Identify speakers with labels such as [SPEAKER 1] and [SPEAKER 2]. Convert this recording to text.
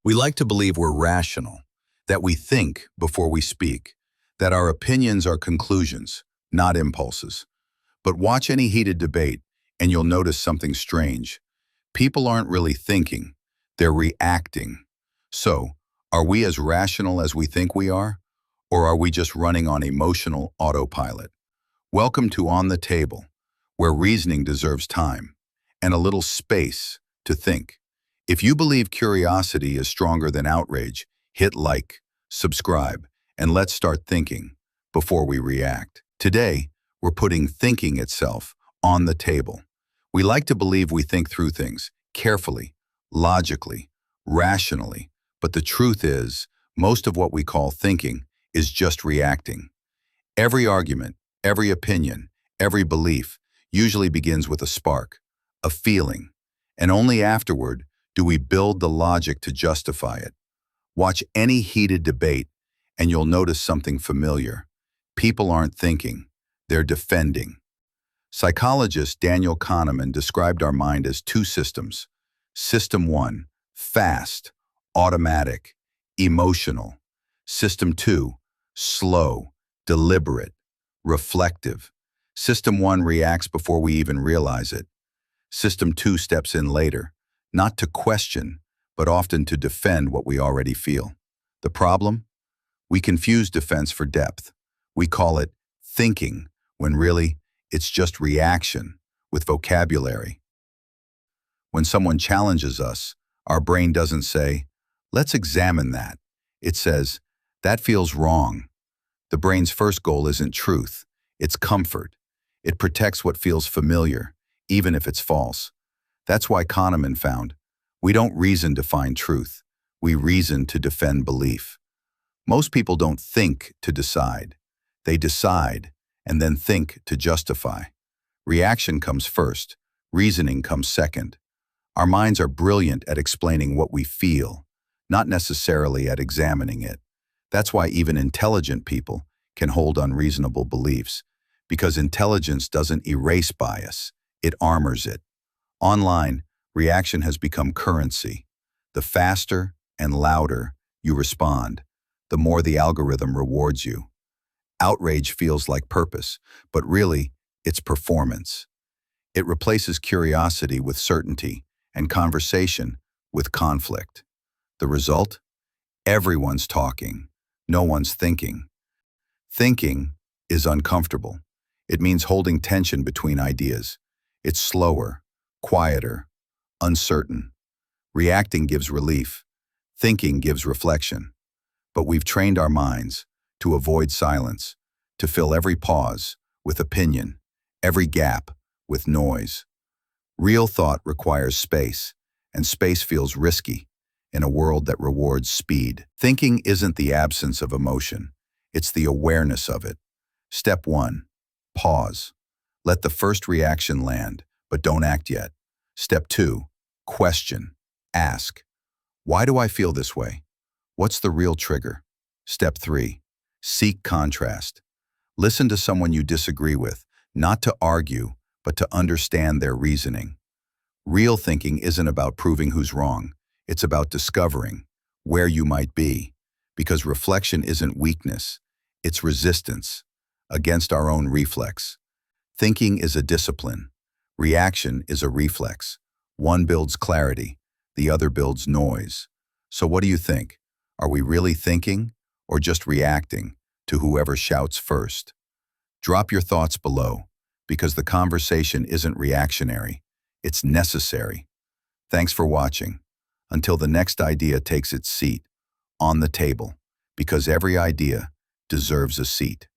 [SPEAKER 1] We like to believe we're rational, that we think before we speak, that our opinions are conclusions, not impulses. But watch any heated debate, and you'll notice something strange. People aren't really thinking, they're reacting. So, are we as rational as we think we are? Or are we just running on emotional autopilot? Welcome to On the Table, where reasoning deserves time and a little space to think. If you believe curiosity is stronger than outrage, hit like, subscribe, and let's start thinking before we react. Today, we're putting thinking itself on the table. We like to believe we think through things carefully, logically, rationally, but the truth is, most of what we call thinking is just reacting. Every argument, every opinion, every belief usually begins with a spark, a feeling, and only afterward do we build the logic to justify it. Watch any heated debate and you'll notice something familiar. People aren't thinking, they're defending. Psychologist Daniel Kahneman described our mind as two systems. System 1, fast, automatic, emotional. System 2, slow, deliberate, reflective. System 1 reacts before we even realize it. System 2 steps in later, not to question, but often to defend what we already feel. The problem? We confuse defense for depth. We call it thinking, when really, it's just reaction with vocabulary. When someone challenges us, our brain doesn't say, "Let's examine that." It says, "That feels wrong." The brain's first goal isn't truth, it's comfort. It protects what feels familiar, even if it's false. That's why Kahneman found, we don't reason to find truth, we reason to defend belief. Most people don't think to decide. They decide and then think to justify. Reaction comes first, reasoning comes second. Our minds are brilliant at explaining what we feel, not necessarily at examining it. That's why even intelligent people can hold unreasonable beliefs, because intelligence doesn't erase bias, it armors it. Online, reaction has become currency. The faster and louder you respond, the more the algorithm rewards you. Outrage feels like purpose, but really, it's performance. It replaces curiosity with certainty and conversation with conflict. The result? Everyone's talking, no one's thinking. Thinking is uncomfortable. It means holding tension between ideas. It's slower, quieter, uncertain. Reacting gives relief. Thinking gives reflection. But we've trained our minds to avoid silence, to fill every pause with opinion, every gap with noise. Real thought requires space, and space feels risky in a world that rewards speed. Thinking isn't the absence of emotion, it's the awareness of it. Step 1, pause. Let the first reaction land, but don't act yet. Step 2, question. Ask, why do I feel this way? What's the real trigger? Step 3, seek contrast. Listen to someone you disagree with, not to argue, but to understand their reasoning. Real thinking isn't about proving who's wrong. It's about discovering where you might be, because reflection isn't weakness, it's resistance against our own reflex. Thinking is a discipline. Reaction is a reflex. One builds clarity, the other builds noise. So what do you think? Are we really thinking or just reacting to whoever shouts first? Drop your thoughts below, because the conversation isn't reactionary, it's necessary. Thanks for watching. Until the next idea takes its seat on the table, because every idea deserves a seat.